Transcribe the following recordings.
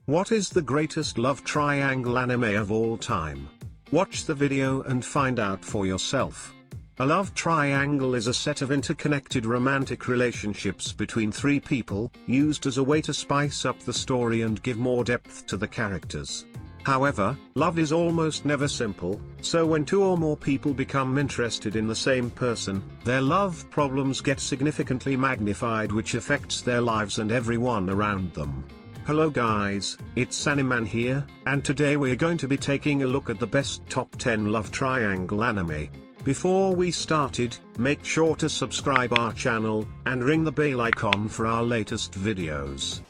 What is the greatest love triangle anime of all time? Watch the video and find out for yourself. A love triangle is a set of interconnected romantic relationships between three people, used as a way to spice up the story and give more depth to the characters. However, love is almost never simple, so when two or more people become interested in the same person, their love problems get significantly magnified, which affects their lives and everyone around them. Hello guys, it's Animan here, and today we're going to be taking a look at the best top 10 love triangle anime. Before we started, make sure to subscribe our channel, and ring the bell icon for our latest videos.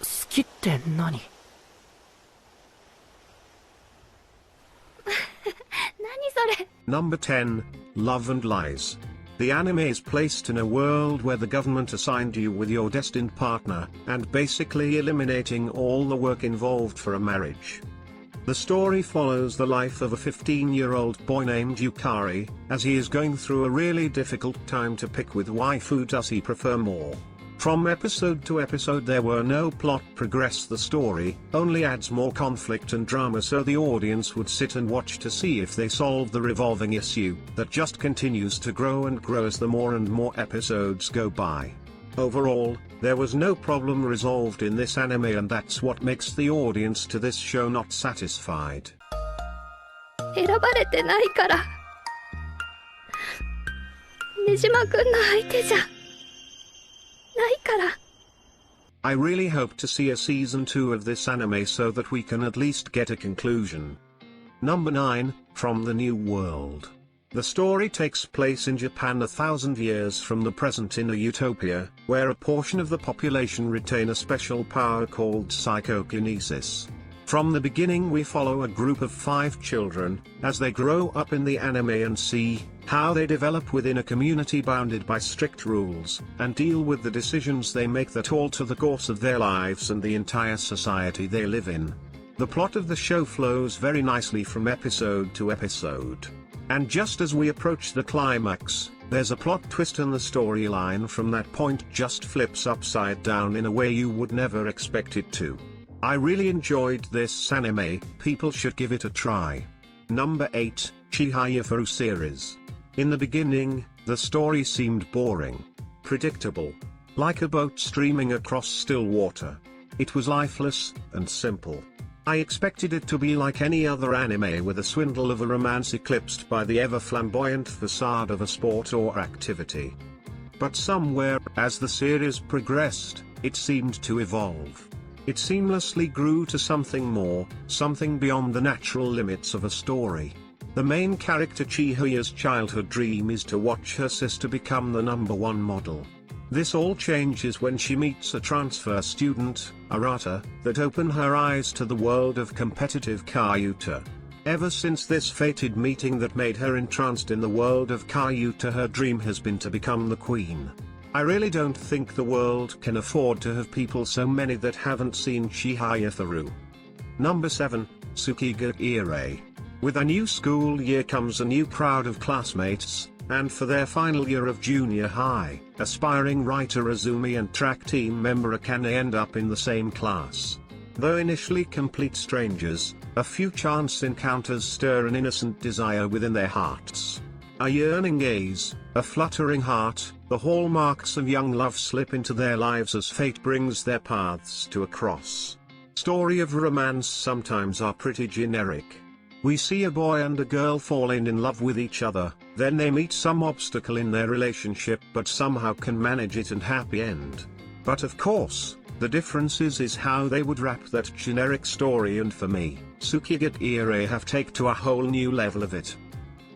好きって何? 何それ? Number 10, Love and Lies. The anime is placed in a world where the government assigned you with your destined partner, and basically eliminating all the work involved for a marriage. The story follows the life of a 15-year-old boy named Yukari, as he is going through a really difficult time to pick with waifu does he prefer more. From episode to episode there were no plot progress, the story only adds more conflict and drama, so the audience would sit and watch to see if they solve the revolving issue that just continues to grow and grow as the more and more episodes go by. Overall, there was no problem resolved in this anime, and that's what makes the audience to this show not satisfied. 選ばれてないから。ねじまくんの相手じゃないから。 I really hope to see a season 2 of this anime so that we can at least get a conclusion. Number 9, From the New World. The story takes place in Japan 1,000 years from the present, in a utopia, where a portion of the population retain a special power called psychokinesis. From the beginning we follow a group of 5 children, as they grow up in the anime and see how they develop within a community bounded by strict rules, and deal with the decisions they make that alter the course of their lives and the entire society they live in. The plot of the show flows very nicely from episode to episode. And just as we approach the climax, there's a plot twist, and the storyline from that point just flips upside down in a way you would never expect it to. I really enjoyed this anime, people should give it a try. Number 8, Chihayafuru Series. In the beginning, the story seemed boring, predictable, like a boat streaming across still water. It was lifeless and simple. I expected it to be like any other anime, with a swindle of a romance eclipsed by the ever-flamboyant facade of a sport or activity. But somewhere, as the series progressed, it seemed to evolve. It seamlessly grew to something more, something beyond the natural limits of a story. The main character Chihiya's childhood dream is to watch her sister become the #1 model. This all changes when she meets a transfer student, Arata, that open her eyes to the world of competitive Kayuta. Ever since this fated meeting that made her entranced in the world of Kayuta, her dream has been to become the queen. I really don't think the world can afford to have people so many that haven't seen Chihayafuru. Number 7, Tsukigakirei. With a new school year comes a new crowd of classmates, and for their final year of junior high, aspiring writer Azumi and track team member Akane end up in the same class. Though initially complete strangers, a few chance encounters stir an innocent desire within their hearts. A yearning gaze, a fluttering heart, the hallmarks of young love slip into their lives as fate brings their paths to a cross. Story of romance sometimes are pretty generic. We see a boy and a girl falling in love with each other, then they meet some obstacle in their relationship but somehow can manage it and happy end. But of course, the difference is how they would wrap that generic story, and for me, Tsukigakirei have taken to a whole new level of it.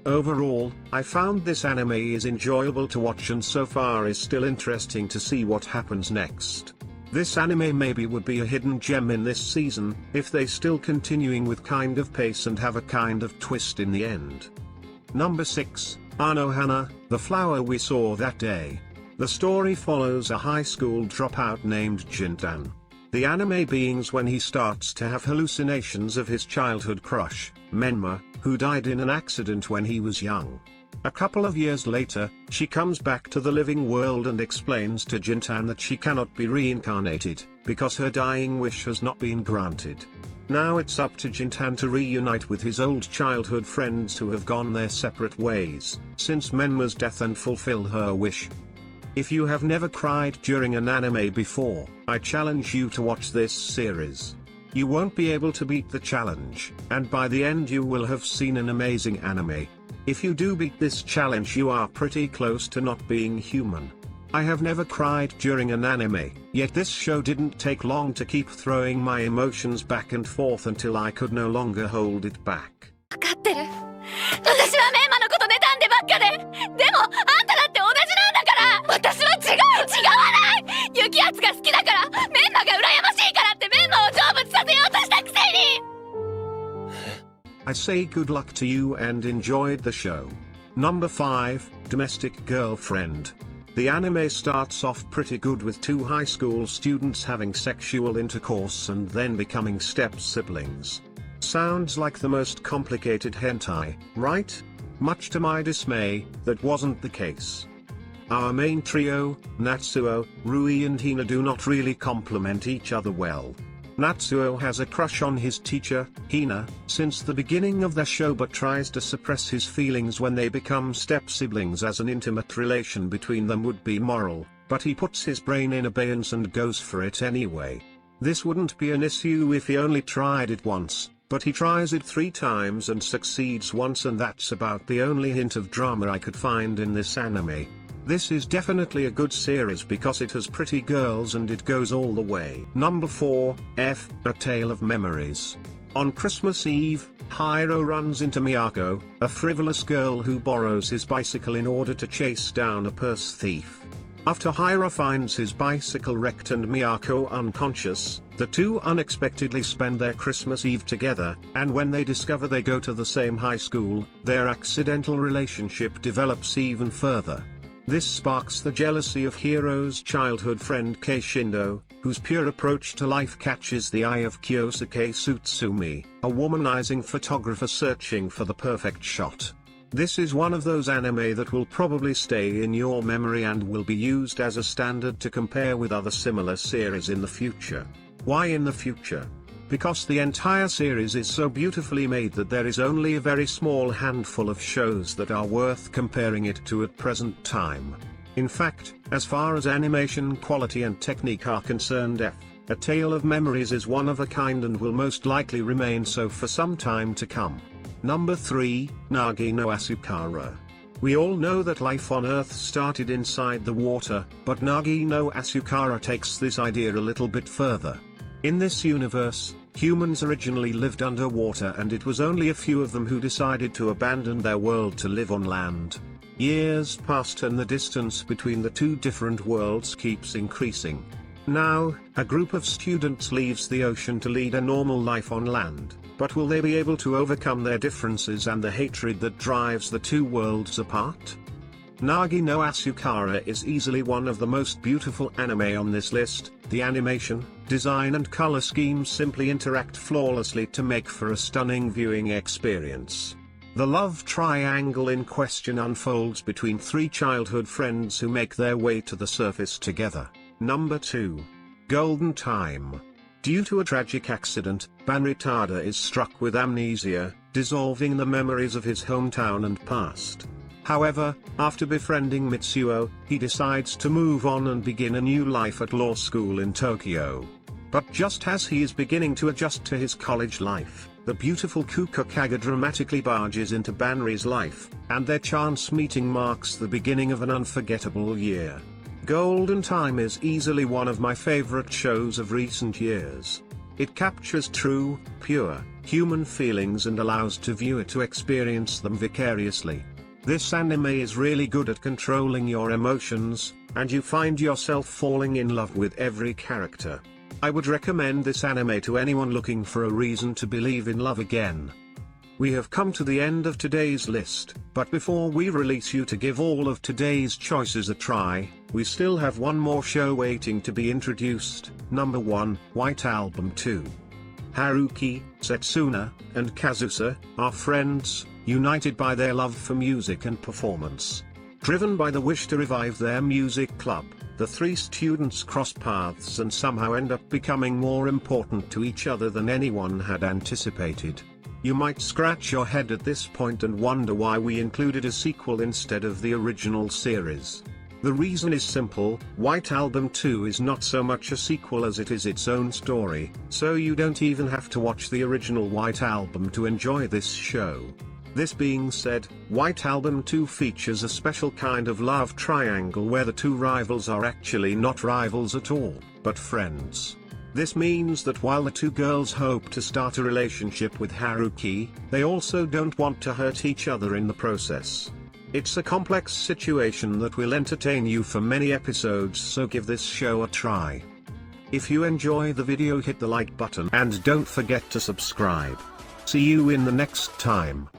Overall, I found this anime is enjoyable to watch, and so far is still interesting to see what happens next. This anime maybe would be a hidden gem in this season, if they still continuing with kind of pace and have a kind of twist in the end. Number 6, Anohana, the flower we saw that day. The story follows a high school dropout named Jintan. The anime begins when he starts to have hallucinations of his childhood crush, Menma, who died in an accident when he was young. A couple of years later, she comes back to the living world and explains to Jintan that she cannot be reincarnated, because her dying wish has not been granted. Now it's up to Jintan to reunite with his old childhood friends who have gone their separate ways, since Menma's death and fulfill her wish. If you have never cried during an anime before, I challenge you to watch this series. You won't be able to beat the challenge, and by the end you will have seen an amazing anime. If you do beat this challenge, you are pretty close to not being human. I have never cried during an anime, yet this show didn't take long to keep throwing my emotions back and forth until I could no longer hold it back. わかってる。私はメンマのこと妬んでばっかで。でも、あんただって同じなんだから。私は違わない。雪圧が好きだから、メンマが羨ましいからってメンマを成仏させようとしたくせに。I say good luck to you and enjoyed the show. Number 5, Domestic Girlfriend. The anime starts off pretty good with two high school students having sexual intercourse and then becoming step-siblings. Sounds like the most complicated hentai, right? Much to my dismay, that wasn't the case. Our main trio, Natsuo, Rui and Hina, do not really complement each other well. Natsuo has a crush on his teacher, Hina, since the beginning of the show, but tries to suppress his feelings when they become step-siblings, as an intimate relation between them would be moral, but he puts his brain in abeyance and goes for it anyway. This wouldn't be an issue if he only tried it once, but he tries it 3 times and succeeds once, and that's about the only hint of drama I could find in this anime. This is definitely a good series because it has pretty girls and it goes all the way. Number 4, F, A Tale of Memories. On Christmas Eve, Hiro runs into Miyako, a frivolous girl who borrows his bicycle in order to chase down a purse thief. After Hiro finds his bicycle wrecked and Miyako unconscious, the two unexpectedly spend their Christmas Eve together, and when they discover they go to the same high school, their accidental relationship develops even further. This sparks the jealousy of Hiro's childhood friend Keishindo, whose pure approach to life catches the eye of Kyosuke Tsutsumi, a womanizing photographer searching for the perfect shot. This is one of those anime that will probably stay in your memory and will be used as a standard to compare with other similar series in the future. Why in the future? Because the entire series is so beautifully made that there is only a very small handful of shows that are worth comparing it to at present time. In fact, as far as animation quality and technique are concerned, A Tale of Memories is one of a kind and will most likely remain so for some time to come. Number 3, Nagi no Asukara. We all know that life on Earth started inside the water, but Nagi no Asukara takes this idea a little bit further. In this universe, humans originally lived underwater, and it was only a few of them who decided to abandon their world to live on land. Years passed and the distance between the two different worlds keeps increasing. Now, a group of students leaves the ocean to lead a normal life on land, but will they be able to overcome their differences and the hatred that drives the two worlds apart? Nagi no Asukara is easily one of the most beautiful anime on this list. The animation, design and color schemes simply interact flawlessly to make for a stunning viewing experience. The love triangle in question unfolds between 3 childhood friends who make their way to the surface together. Number 2. Golden Time. Due to a tragic accident, Banritada is struck with amnesia, dissolving the memories of his hometown and past. However, after befriending Mitsuo, he decides to move on and begin a new life at law school in Tokyo. But just as he is beginning to adjust to his college life, the beautiful Kukukaga dramatically barges into Banri's life, and their chance meeting marks the beginning of an unforgettable year. Golden Time is easily one of my favorite shows of recent years. It captures true, pure, human feelings and allows the viewer to experience them vicariously. This anime is really good at controlling your emotions, and you find yourself falling in love with every character. I would recommend this anime to anyone looking for a reason to believe in love again. We have come to the end of today's list, but before we release you to give all of today's choices a try, we still have one more show waiting to be introduced. Number 1, White Album 2. Haruki, Setsuna, and Kazusa are friends, united by their love for music and performance. Driven by the wish to revive their music club, the three students cross paths and somehow end up becoming more important to each other than anyone had anticipated. You might scratch your head at this point and wonder why we included a sequel instead of the original series. The reason is simple: White Album 2 is not so much a sequel as it is its own story, so you don't even have to watch the original White Album to enjoy this show. This being said, White Album 2 features a special kind of love triangle where the two rivals are actually not rivals at all, but friends. This means that while the two girls hope to start a relationship with Haruki, they also don't want to hurt each other in the process. It's a complex situation that will entertain you for many episodes, so give this show a try. If you enjoy the video, hit the like button and don't forget to subscribe. See you in the next time.